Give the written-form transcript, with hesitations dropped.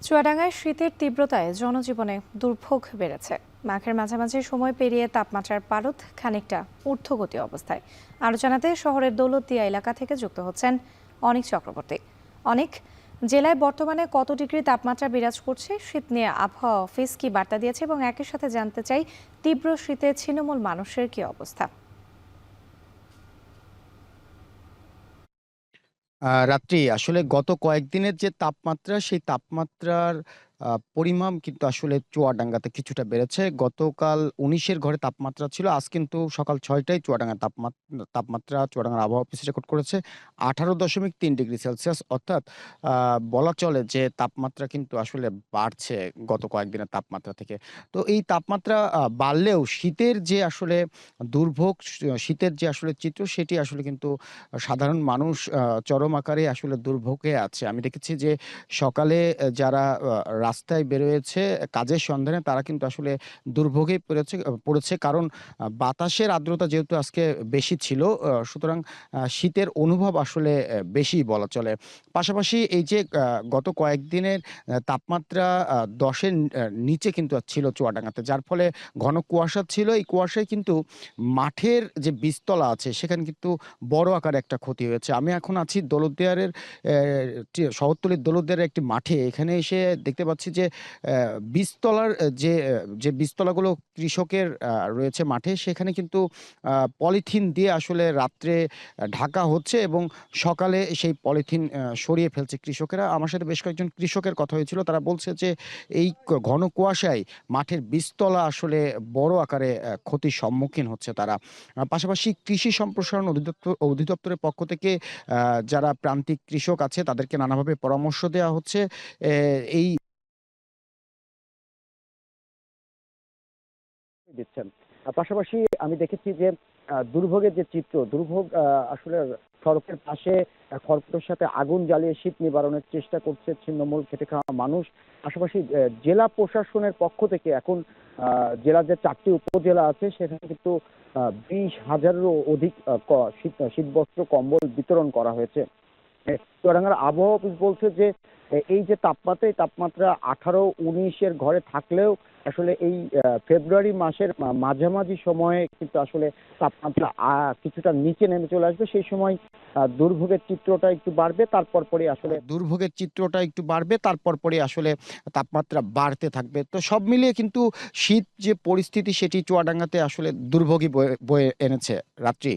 চুয়াডাঙ্গায় শীতের তীব্রতায় জনজীবনে দুর্ভোগ বেড়েছে। মাঘের মাঝামাঝি সময় পেরিয়ে তাপমাত্রার পারদ খানিকটা ঊর্ধ্বগতি অবস্থায়। আরও জানাতে শহরের দৌলতদিয়া এলাকা থেকে যুক্ত হচ্ছেন অনিক চক্রবর্তী। অনেক জেলায় বর্তমানে কত ডিগ্রি তাপমাত্রা বিরাজ করছে, শীত নিয়ে আবহাওয়া অফিস কি বার্তা দিয়েছে এবং একই সাথে জানতে চাই তীব্র শীতে ছিন্নমূল মানুষের কি অবস্থা। রাত্রি আসলে গত কয়েকদিনের যে তাপমাত্রা, সেই তাপমাত্রার পরিমাণ কিন্তু আসলে চুয়াডাঙ্গাতে কিছুটা বেড়েছে। গতকাল ১৯ এর ঘরে তাপমাত্রা ছিল। আজ কিন্তু সকাল ৬ টায় চুয়াডাঙ্গার তাপমাত্রা চুয়াডাঙ্গার আবহাওয়া অফিস রেকর্ড করেছে ১৮.৩ ডিগ্রি সেলসিয়াস। অর্থাৎ আ বলা চলে যে তাপমাত্রা কিন্তু আসলে বাড়ছে গত কয়েকদিনের তাপমাত্রা থেকে। তো এই তাপমাত্রা বাড়লেও শীতের যে আসলে দুর্ভোগ, শীতের যে আসলে চিত্র, সেটি আসলে কিন্তু সাধারণ মানুষ চরম আকারে আসলে দুর্ভোগে আছে। আমি দেখেছি যে সকালে যারা রাস্তায় বেরোয়েছে কাজের সন্ধানে, তারা কিন্তু আসলে দুর্ভোগেই পড়েছে। কারণ বাতাসের আর্দ্রতা যেহেতু আজকে বেশি ছিল, সুতরাং শীতের অনুভব আসলে বেশিই বলা চলে। পাশাপাশি এই যে গত কয়েকদিনের তাপমাত্রা ১০ এর নিচে কিন্তু ছিল চুয়াডাঙ্গাতে। যার ফলে ঘন কুয়াশা ছিল। এই কুয়াশায় কিন্তু মাঠের যে বীজতলা আছে, সেখানে কিন্তু বড় আকারে একটা ক্ষতি হয়েছে। আমি এখন আছি দৌলতদিয়ারের শহরতলির দৌলতদিয়ারের একটি মাঠে। এখানে এসে দেখতে পাচ্ছি যে বীজতলার যে বীজতলাগুলো কৃষকের রয়েছে মাঠে, সেখানে কিন্তু পলিথিন দিয়ে আসলে রাত্রে ঢাকা হচ্ছে এবং সকালে সেই পলিথিন সরিয়ে ফেলছে কৃষকেরা। আমার সাথে বেশ কয়েকজন কৃষকের কথা হয়েছিল। তারা বলছে যে এই ঘন কুয়াশায় মাঠের বীজতলা আসলে বড় আকারে ক্ষতির সম্মুখীন হচ্ছে তারা। পাশাপাশি কৃষি সম্প্রসারণ অধিদপ্তরের পক্ষ থেকে যারা প্রান্তিক কৃষক আছে, তাদেরকে নানাভাবে পরামর্শ দেয়া হচ্ছে। এই দিচ্ছেন। পাশাপাশি আমি দেখেছি যে দুর্ভোগের যে চিত্র, দুর্ভোগ আসলে সড়কের পাশে খড়কুটোর সাথে আগুন জ্বালিয়ে শীত নিবারণের চেষ্টা করছে ছিন্নমূল খেটে খাওয়া মানুষ। পাশাপাশি জেলা প্রশাসনের পক্ষ থেকে এখন জেলার যে ৪টি উপজেলা আছে, সেখানে কিন্তু ২০,০০০-এরও অধিক শীতবস্ত্র, কম্বল বিতরণ করা হয়েছে। চুয়াডাঙ্গার আবহাওয়া অফিস বলছে যে এই যে তাপমাত্রা, এই তাপমাত্রা ১৮-১৯ এর ঘরে থাকলেও আসলে এই ফেব্রুয়ারি মাসের মাঝামাঝি সময়ে কিন্তু আসলে তাপমাত্রা কিছুটা নিচে নেমে চলে আসবে। সেই সময় দুর্ভোগের চিত্রটা একটু বাড়বে। তারপর পরই আসলে দুর্ভোগের চিত্রটা একটু বাড়বে। তারপর পরই আসলে তাপমাত্রা বাড়তে থাকবে। তো সব মিলিয়ে কিন্তু শীত যে পরিস্থিতি, সেটি চুয়াডাঙ্গাতে আসলে দুর্ভোগই বয়ে বয়ে এনেছে রাত্রি।